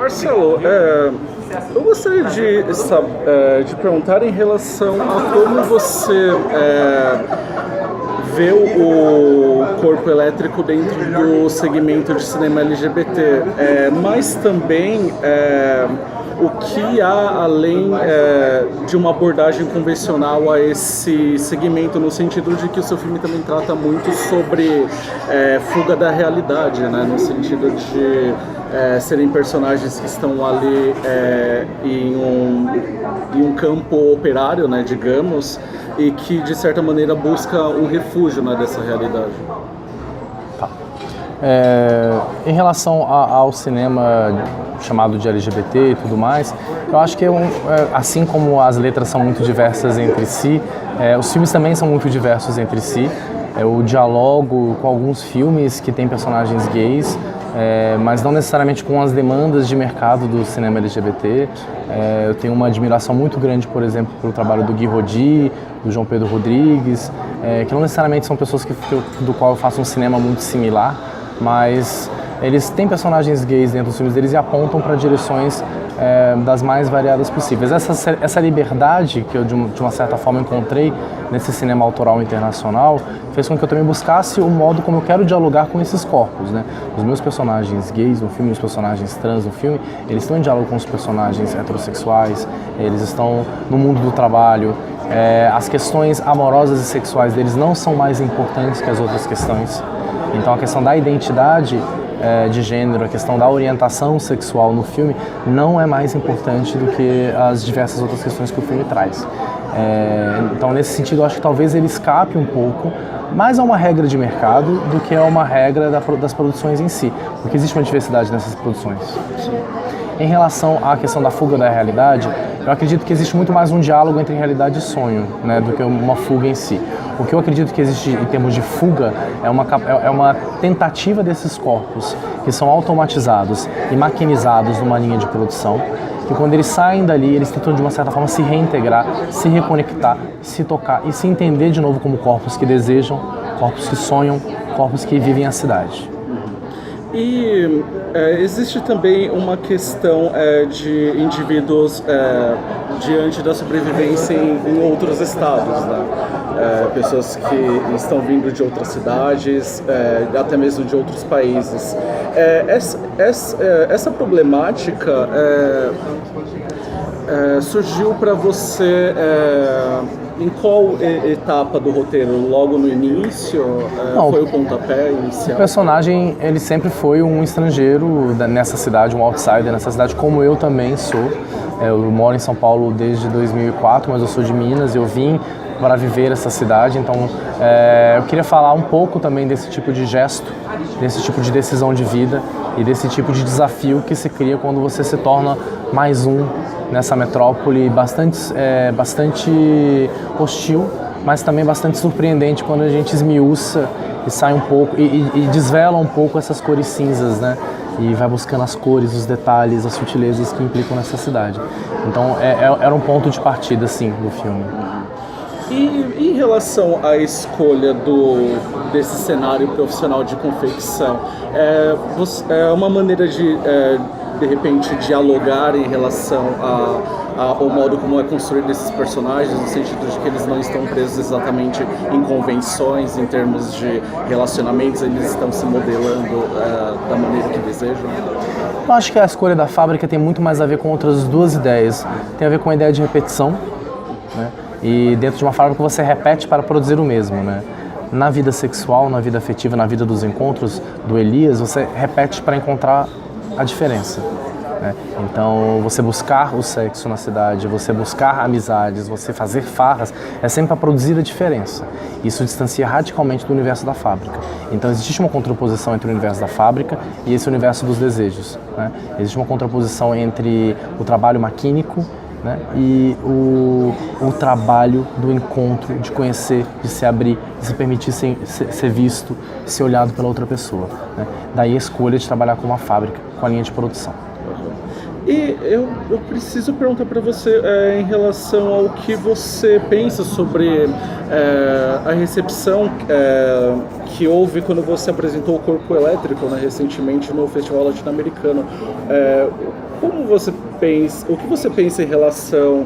Marcelo, eu gostaria de perguntar em relação a como você vê o corpo elétrico dentro do segmento de cinema LGBT, mas também o que há além de uma abordagem convencional a esse segmento, no sentido de que o seu filme também trata muito sobre fuga da realidade, né? No sentido de serem personagens que estão ali em um campo operário, né, digamos, e que de certa maneira busca um refúgio, né, dessa realidade. Tá. Em relação ao cinema chamado de LGBT e tudo mais, eu acho que assim como as letras são muito diversas entre si, os filmes também são muito diversos entre si. Eu dialogo com alguns filmes que têm personagens gays, mas não necessariamente com as demandas de mercado do cinema LGBT. Eu tenho uma admiração muito grande, por exemplo, pelo trabalho do Guy Roddy, do João Pedro Rodrigues, que não necessariamente são pessoas do qual eu faço um cinema muito similar, mas eles têm personagens gays dentro dos filmes deles e apontam para direções das mais variadas possíveis. Essa liberdade que eu, de uma certa forma, encontrei nesse cinema autoral internacional fez com que eu também buscasse o modo como eu quero dialogar com esses corpos, né? Os meus personagens gays no filme, os personagens trans no filme, eles estão em diálogo com os personagens heterossexuais, eles estão no mundo do trabalho. As questões amorosas e sexuais deles não são mais importantes que as outras questões. Então a questão da identidade de gênero, a questão da orientação sexual no filme não é mais importante do que as diversas outras questões que o filme traz. Então, nesse sentido, eu acho que talvez ele escape um pouco mais a uma regra de mercado do que a uma regra das produções em si, porque existe uma diversidade nessas produções. Em relação à questão da fuga da realidade, eu acredito que existe muito mais um diálogo entre realidade e sonho, né, do que uma fuga em si. O que eu acredito que existe em termos de fuga é uma tentativa desses corpos que são automatizados e maquinizados numa linha de produção, que quando eles saem dali, eles tentam de uma certa forma se reintegrar, se reconectar, se tocar e se entender de novo como corpos que desejam, corpos que sonham, corpos que vivem a cidade. E existe também uma questão de indivíduos diante da sobrevivência em outros estados, né? Pessoas que estão vindo de outras cidades, até mesmo de outros países. Essa problemática surgiu para você em qual etapa do roteiro? Logo no início? Foi o pontapé inicial? O personagem, ele sempre foi um estrangeiro nessa cidade, um outsider nessa cidade, como eu também sou. Eu moro em São Paulo desde 2004, mas eu sou de Minas e eu vim para viver essa cidade. Então, eu queria falar um pouco também desse tipo de gesto, desse tipo de decisão de vida e desse tipo de desafio que se cria quando você se torna mais um nessa metrópole bastante hostil, mas também bastante surpreendente quando a gente esmiuça e sai um pouco e desvela um pouco essas cores cinzas, né? E vai buscando as cores, os detalhes, as sutilezas que implicam nessa cidade. Então era um ponto de partida, sim, do filme. E em relação à escolha desse cenário profissional de confecção, é uma maneira de repente, dialogar em relação ao modo como é construído esses personagens, no sentido de que eles não estão presos exatamente em convenções, em termos de relacionamentos, eles estão se modelando da maneira que desejam? Eu acho que a escolha da fábrica tem muito mais a ver com outras duas ideias. Tem a ver com a ideia de repetição, né? E dentro de uma fábrica você repete para produzir o mesmo, né? Na vida sexual, na vida afetiva, na vida dos encontros do Elias, você repete para encontrar a diferença, né? Então, você buscar o sexo na cidade, você buscar amizades, você fazer farras, é sempre para produzir a diferença. Isso distancia radicalmente do universo da fábrica. Então, existe uma contraposição entre o universo da fábrica e esse universo dos desejos, né? Existe uma contraposição entre o trabalho maquínico, né, e o trabalho do encontro, de conhecer, de se abrir, de se permitir ser visto, ser olhado pela outra pessoa, né? Daí a escolha de trabalhar com uma fábrica, com a linha de produção. E eu preciso perguntar para você em relação ao que você pensa sobre a recepção que houve quando você apresentou o Corpo Elétrico, né, recentemente no Festival Latino-Americano. como você pensa, o que você pensa em relação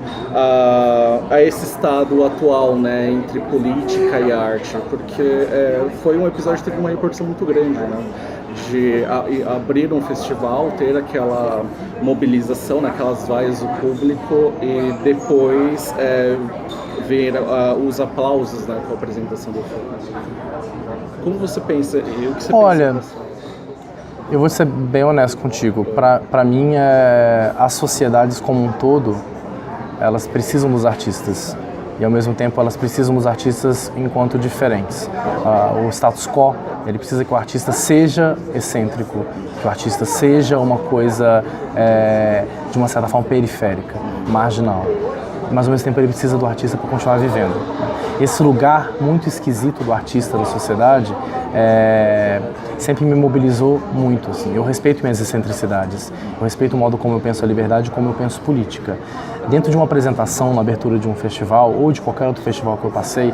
a esse estado atual, né, entre política e arte? Porque foi um episódio que teve uma repercussão muito grande, né? De abrir um festival, ter aquela mobilização, né, aquelas vaias do público e depois ver os aplausos, né, com a apresentação do filme. Como você pensa e o que você Olha, pensa? Eu vou ser bem honesto contigo. Para mim, as sociedades como um todo, elas precisam dos artistas. E, ao mesmo tempo, elas precisam dos artistas enquanto diferentes. O status quo, ele precisa que o artista seja excêntrico, que o artista seja uma coisa, de uma certa forma, periférica, marginal. Mas, ao mesmo tempo, ele precisa do artista para continuar vivendo. Esse lugar muito esquisito do artista da sociedade sempre me mobilizou muito. Assim. Eu respeito minhas excentricidades, eu respeito o modo como eu penso a liberdade e como eu penso política. Dentro de uma apresentação, na abertura de um festival ou de qualquer outro festival que eu passei,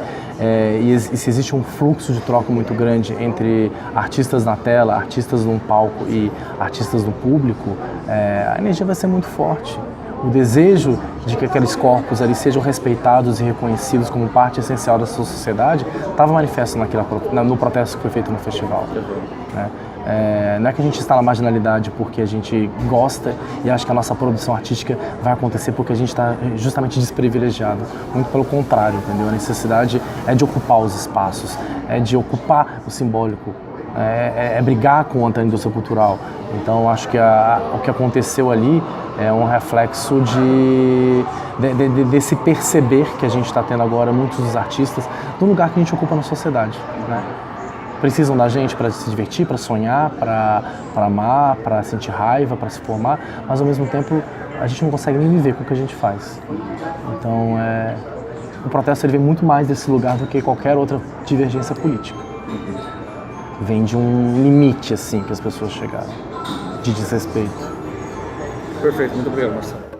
e se existe um fluxo de troca muito grande entre artistas na tela, artistas num palco e artistas no público, a energia vai ser muito forte. O desejo de que aqueles corpos ali sejam respeitados e reconhecidos como parte essencial da sua sociedade estava manifesto no protesto que foi feito no festival. Né? Não é que a gente está na marginalidade porque a gente gosta e acha que a nossa produção artística vai acontecer porque a gente está justamente desprivilegiado. Muito pelo contrário, entendeu? A necessidade é de ocupar os espaços, é de ocupar o simbólico, é brigar contra a indústria cultural. Então, acho que o que aconteceu ali é um reflexo desse perceber que a gente está tendo agora, muitos dos artistas, do lugar que a gente ocupa na sociedade. Né? Precisam da gente para se divertir, para sonhar, para amar, para sentir raiva, para se formar, mas ao mesmo tempo a gente não consegue nem viver com o que a gente faz. Então, o protesto ele vem muito mais desse lugar do que qualquer outra divergência política. Vem de um limite assim que as pessoas chegaram, de desrespeito. Perfeito, muito obrigado, Marcelo.